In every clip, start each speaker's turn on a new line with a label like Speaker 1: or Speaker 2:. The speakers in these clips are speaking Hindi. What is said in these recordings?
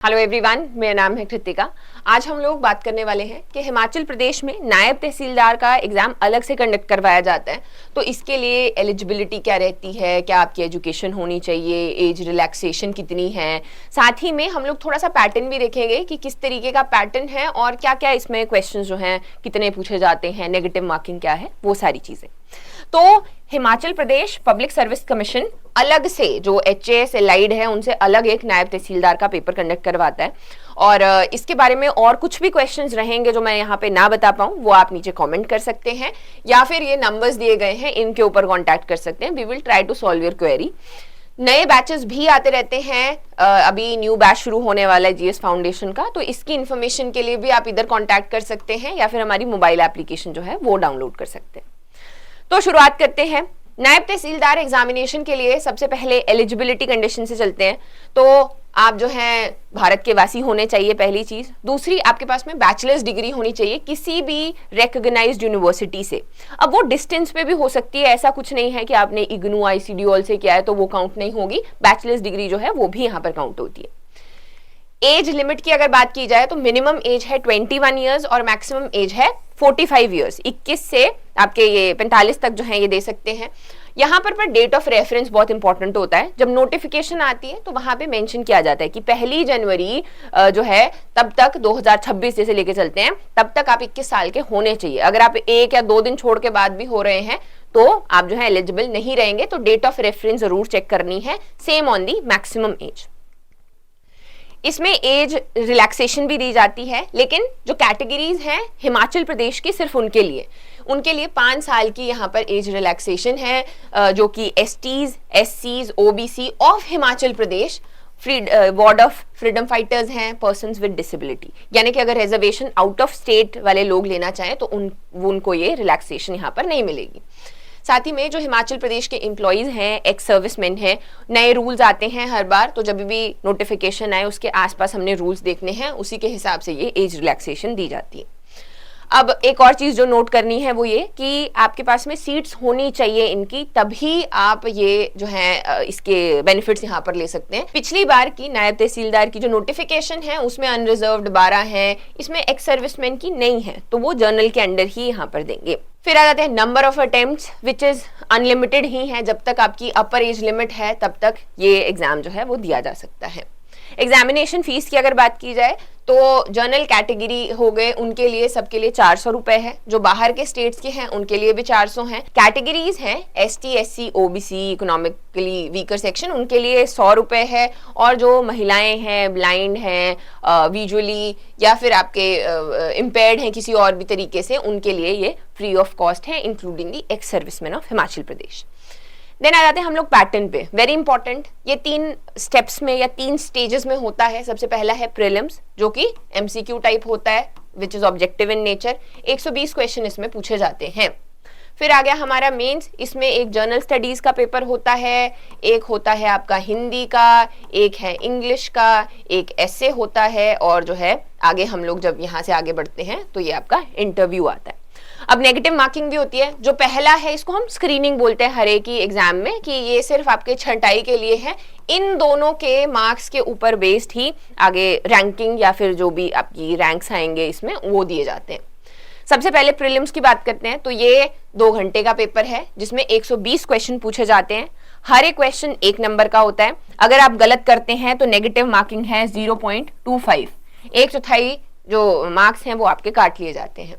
Speaker 1: हेलो एवरीवन, मेरा नाम है कृतिका। आज हम लोग बात करने वाले हैं कि हिमाचल प्रदेश में नायब तहसीलदार का एग्जाम अलग से कंडक्ट करवाया जाता है, तो इसके लिए एलिजिबिलिटी क्या रहती है, क्या आपकी एजुकेशन होनी चाहिए, एज रिलैक्सेशन कितनी है। साथ ही में हम लोग थोड़ा सा पैटर्न भी देखेंगे कि किस तरीके का पैटर्न है और क्या क्या इसमें क्वेश्चन जो हैं कितने पूछे जाते हैं, नेगेटिव मार्किंग क्या है, वो सारी चीजें। तो Himachal Pradesh public service commission अलग से जो HAS एलाइड है उनसे अलग एक नायब तहसीलदार का पेपर कंडक्ट करवाता है। और इसके बारे में और कुछ भी क्वेश्चंस रहेंगे जो मैं यहाँ पे ना बता पाऊँ, वो आप नीचे कमेंट कर सकते हैं या फिर ये नंबर्स दिए गए हैं इनके ऊपर कांटेक्ट कर सकते हैं। We will try to solve your query. नए बैचेस भी आते रहते हैं, अभी न्यू बैच शुरू होने वाला है GS फाउंडेशन का, तो इसकी इन्फॉर्मेशन के लिए भी आप इधर कॉन्टैक्ट कर सकते हैं या फिर हमारी मोबाइल एप्लीकेशन जो है वो डाउनलोड कर सकते हैं। तो शुरुआत करते हैं। नायब तहसीलदार एग्जामिनेशन के लिए सबसे पहले एलिजिबिलिटी कंडीशन से चलते हैं। तो आप जो हैं भारत के वासी होने चाहिए, पहली चीज। दूसरी, आपके पास में बैचलर्स डिग्री होनी चाहिए किसी भी रिकॉग्नाइज्ड यूनिवर्सिटी से। अब वो डिस्टेंस पे भी हो सकती है, ऐसा कुछ नहीं है कि आपने इग्नू ICDOL से किया है तो वो काउंट नहीं होगी। बैचलर्स डिग्री जो है वो भी यहाँ पर काउंट होती है। एज लिमिट की अगर बात की जाए तो मिनिमम एज है 21 ईयर्स और मैक्सिमम एज है 45 ईयर्स। 21 से आपके ये 45 तक जो है ये दे सकते हैं। यहाँ पर डेट ऑफ रेफरेंस बहुत इंपॉर्टेंट होता है। जब नोटिफिकेशन आती है तो वहां पे मेंशन किया जाता है कि 1 जनवरी जो है तब तक 2026 जैसे लेके चलते हैं, तब तक आप 21 साल के होने चाहिए। अगर आप 1 या 2 दिन छोड़ के बाद भी हो रहे हैं तो आप जो है एलिजिबल नहीं रहेंगे। तो डेट ऑफ रेफरेंस जरूर चेक करनी है, same on the maximum age. इसमें एज रिलैक्सेशन भी दी जाती है, लेकिन जो कैटेगरीज हैं हिमाचल प्रदेश की सिर्फ उनके लिए 5 साल की यहाँ पर एज रिलैक्सेशन है, जो कि STs, SCs, OBC of Himachal Pradesh, ward of freedom fighters हैं, पर्सन्स विद डिसेबिलिटी। यानी कि अगर रिजर्वेशन आउट ऑफ स्टेट वाले लोग लेना चाहें तो उनको ये रिलैक्सेशन यहाँ पर नहीं मिलेगी। साथ ही में जो हिमाचल प्रदेश के एम्प्लॉइज हैं, एक्स सर्विसमैन हैं, नए रूल्स आते हैं हर बार, तो जब भी नोटिफिकेशन आए उसके आसपास हमने रूल्स देखने हैं, उसी के हिसाब से ये एज रिलैक्सेशन दी जाती है। अब एक और चीज जो नोट करनी है वो ये कि आपके पास में सीट्स होनी चाहिए इनकी, तभी आप ये जो है इसके बेनिफिट्स यहाँ पर ले सकते हैं। पिछली बार की नायब तहसीलदार की जो नोटिफिकेशन है उसमें अनरिजर्व्ड 12 है, इसमें एक्स सर्विसमैन की नहीं है, तो वो जर्नल के अंडर ही यहाँ पर देंगे। फिर आ जाते हैं number of attempts, which is unlimited ही है। जब तक आपकी अपर एज लिमिट है तब तक ये एग्जाम जो है वो दिया जा सकता है। एग्जामिनेशन फीस की अगर बात की जाए तो जनरल कैटेगरी हो गए उनके लिए सबके लिए 400 रुपए है, जो बाहर के स्टेट्स के हैं उनके लिए भी 400 हैं। कैटेगरीज हैं ST, SC, OBC, economically weaker section, उनके लिए 100 रुपए है। और जो महिलाएं हैं, ब्लाइंड हैं, विजुअली या फिर आपके इम्पेयर्ड हैं किसी और भी तरीके से, उनके लिए ये फ्री ऑफ कॉस्ट है, including the ex serviceman of Himachal Pradesh. Then आ जाते हैं हम लोग पैटर्न पे, वेरी इंपॉर्टेंट। ये 3 स्टेप्स में या 3 स्टेजेस में होता है। सबसे पहला है प्रीलिम्स, जो कि MCQ टाइप होता है, which is objective in nature. 120 question इसमें पूछे जाते हैं। फिर आ गया हमारा मेंस, इसमें एक जर्नल स्टडीज का पेपर होता है, एक होता है आपका हिंदी का, एक है इंग्लिश का, एक ऐसे होता है, और जो है आगे हम लोग जब यहाँ से आगे बढ़ते हैं तो ये आपका इंटरव्यू आता है। अब नेगेटिव मार्किंग भी होती है। जो पहला है इसको हम स्क्रीनिंग बोलते हैं हर एक ही एग्जाम में, कि ये सिर्फ आपके छंटाई के लिए है। इन दोनों के मार्क्स के ऊपर बेस्ड ही आगे रैंकिंग या फिर जो भी आपकी रैंक्स आएंगे इसमें वो दिए जाते हैं। सबसे पहले प्रीलिम्स की बात करते हैं, तो ये 2 घंटे का पेपर है जिसमें 120 क्वेश्चन पूछे जाते हैं। हर एक क्वेश्चन 1 नंबर का होता है। अगर आप गलत करते हैं तो नेगेटिव मार्किंग है 0.25, 1/4 जो मार्क्स हैं वो आपके काट लिए जाते हैं।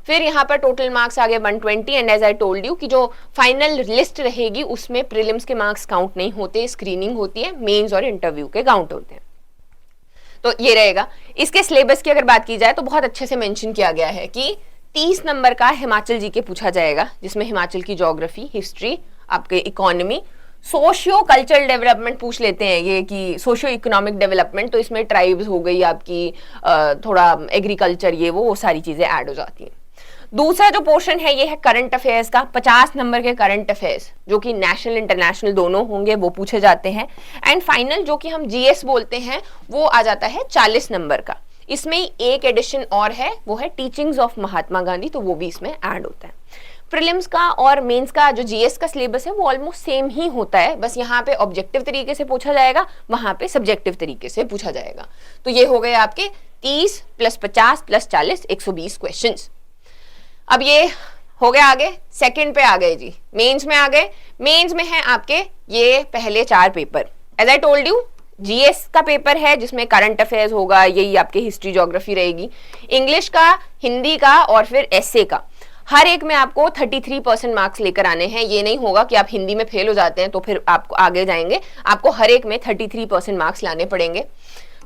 Speaker 1: फिर यहाँ पर टोटल मार्क्स आ गए 120, and as I told you कि जो फाइनल लिस्ट रहेगी उसमें प्रीलिम्स के मार्क्स काउंट नहीं होते, स्क्रीनिंग होती है, मेंस और इंटरव्यू के काउंट होते हैं। तो ये रहेगा। इसके सिलेबस की अगर बात की जाए तो बहुत अच्छे से मेंशन किया गया है कि 30 नंबर का हिमाचल GK पूछा जाएगा, जिसमें हिमाचल की ज्योग्राफी, हिस्ट्री, आपके इकोनॉमी, सोशियो कल्चरल डेवलपमेंट पूछ लेते हैं ये कि सोशियो इकोनॉमिक डेवलपमेंट, तो इसमें ट्राइब्स हो गई आपकी, थोड़ा एग्रीकल्चर, ये वो सारी चीजें ऐड हो जाती हैं। दूसरा जो पोर्शन है ये है करंट अफेयर्स का। 50 नंबर के करंट अफेयर्स जो कि नेशनल इंटरनेशनल दोनों होंगे वो पूछे जाते हैं। एंड फाइनल जो कि हम GS बोलते हैं वो आ जाता है 40 नंबर का। इसमें एक एडिशन और है, वो है टीचिंग्स ऑफ महात्मा गांधी, तो वो भी इसमें ऐड होता है। प्रीलिम्स का और मेंस का जो जीएस का सिलेबस है वो ऑलमोस्ट सेम ही होता है, बस यहाँ पे ऑब्जेक्टिव तरीके से पूछा जाएगा, वहां पे सब्जेक्टिव तरीके से पूछा जाएगा। तो ये हो गए आपके 30 + 50 + 40 120 क्वेश्चंस। अब ये हो गया, आगे सेकंड पे आ गए जी, मेंस में आ गए। मेंस में है आपके ये पहले 4 paper. As I told you, GS का पेपर है जिसमें करंट अफेयर्स होगा, यही आपके हिस्ट्री ज्योग्राफी रहेगी, इंग्लिश का, हिंदी का और फिर एसए का। हर एक में आपको 33% मार्क्स लेकर आने हैं। ये नहीं होगा कि आप हिंदी में फेल हो जाते हैं तो फिर आपको आगे जाएंगे, आपको हर एक में 33% मार्क्स लाने पड़ेंगे।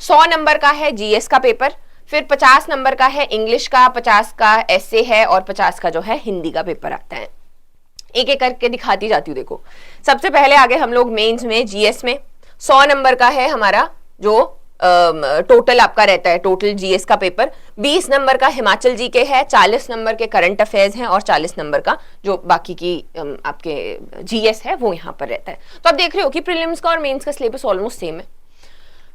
Speaker 1: 100 नंबर का है जीएस का पेपर, फिर 50 नंबर का है इंग्लिश का, 50 का एसए है और 50 का जो है हिंदी का पेपर आता है। एक एक करके दिखाती जाती हूँ। देखो, सबसे पहले आगे हम लोग मेंस में जीएस में 100 नंबर का है हमारा जो टोटल आपका रहता है, टोटल जीएस का पेपर। 20 नंबर का हिमाचल जी के है, 40 नंबर के करंट अफेयर्स हैं और 40 नंबर का जो बाकी की आपके जीएस है वो यहाँ पर रहता है। तो आप देख रहे हो कि प्रीलिम्स का और मेंस का सिलेबस ऑलमोस्ट सेम है।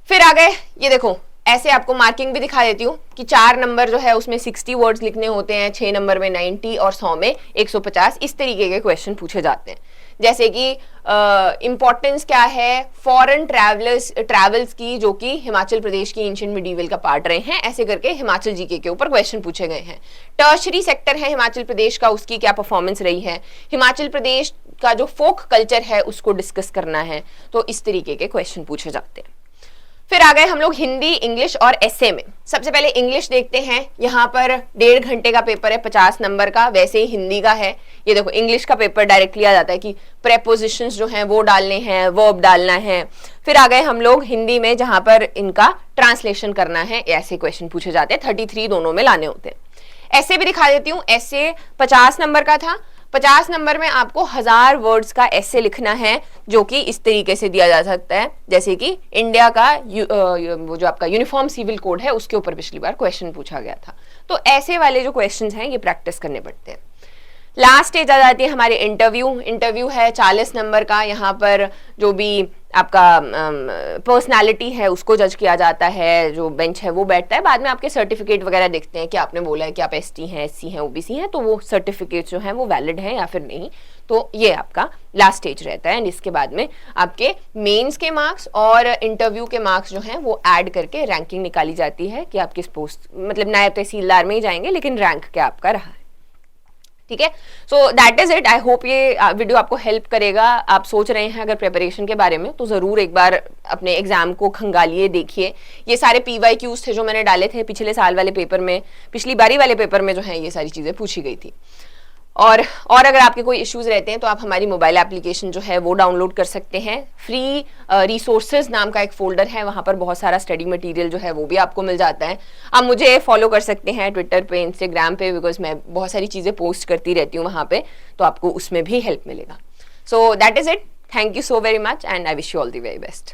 Speaker 1: फिर आ गए, ये देखो ऐसे आपको मार्किंग भी दिखा देती हूँ कि 4 नंबर जो है उसमें 60 वर्ड्स लिखने होते हैं, 6 नंबर में 90 और 100 में 150, इस तरीके के क्वेश्चन पूछे जाते हैं। जैसे कि इंपॉर्टेंस क्या है फॉरेन ट्रैवल्स की, जो कि हिमाचल प्रदेश की एंशिएंट मिडीवल का पार्ट रहे हैं, ऐसे करके हिमाचल जीके के ऊपर क्वेश्चन पूछे गए हैं। टर्शरी सेक्टर है हिमाचल प्रदेश का, उसकी क्या परफॉर्मेंस रही है, हिमाचल प्रदेश का जो फोक कल्चर है उसको डिस्कस करना है, तो इस तरीके के क्वेश्चन पूछे जाते हैं। फिर आ गए हम लोग हिंदी, इंग्लिश और एसए में। सबसे पहले इंग्लिश देखते हैं, यहाँ पर 1.5 घंटे का पेपर है 50 नंबर का, वैसे ही हिंदी का है। ये देखो इंग्लिश का पेपर डायरेक्टली आ जाता है कि प्रेपोजिशंस जो हैं वो डालने हैं, वर्ब डालना है। फिर आ गए हम लोग हिंदी में, जहां पर इनका ट्रांसलेशन करना है, ऐसे क्वेश्चन पूछे जाते हैं। 33 दोनों में लाने होते हैं। एसए भी दिखा देती हूँ, एसए 50 नंबर का था। 50 नंबर में आपको 1000 वर्ड्स का एसे लिखना है, जो कि इस तरीके से दिया जा सकता है, जैसे कि इंडिया का वो जो आपका यूनिफॉर्म सिविल कोड है उसके ऊपर पिछली बार क्वेश्चन पूछा गया था। तो ऐसे वाले जो क्वेश्चंस हैं ये प्रैक्टिस करने पड़ते हैं। लास्ट स्टेज आ जाती है हमारे इंटरव्यू है 40 नंबर का। यहाँ पर जो भी आपका पर्सनालिटी है उसको जज किया जाता है, जो बेंच है वो बैठता है। बाद में आपके सर्टिफिकेट वगैरह देखते हैं कि आपने बोला है कि आप एसटी हैं, एससी हैं, ओबीसी हैं, तो वो सर्टिफिकेट जो हैं वो वैलिड हैं या फिर नहीं। तो ये आपका लास्ट स्टेज रहता है। एंड इसके बाद में आपके मेंस के मार्क्स और इंटरव्यू के मार्क्स जो हैं वो ऐड करके रैंकिंग निकाली जाती है कि आप किस पोस्ट, मतलब नायब तहसीलदार में ही जाएंगे लेकिन रैंक क्या आपका रहा है। ठीक है, so that is it. I hope ये वीडियो आपको हेल्प करेगा। आप सोच रहे हैं अगर प्रिपरेशन के बारे में तो जरूर एक बार अपने एग्जाम को खंगालिए, देखिए। ये सारे PYQs थे जो मैंने डाले थे पिछले साल वाले पेपर में, पिछली बारी वाले पेपर में जो है ये सारी चीजें पूछी गई थी। और अगर आपके कोई इश्यूज रहते हैं तो आप हमारी मोबाइल एप्लीकेशन जो है वो डाउनलोड कर सकते हैं। फ्री रिसोर्सेज नाम का एक फोल्डर है, वहां पर बहुत सारा स्टडी मटेरियल जो है वो भी आपको मिल जाता है। आप मुझे फॉलो कर सकते हैं ट्विटर पे, इंस्टाग्राम पे, बिकॉज मैं बहुत सारी चीजें पोस्ट करती रहती हूँ वहां पे, तो आपको उसमें भी हेल्प मिलेगा। So that is it. Thank you so very much and I wish you all the very best.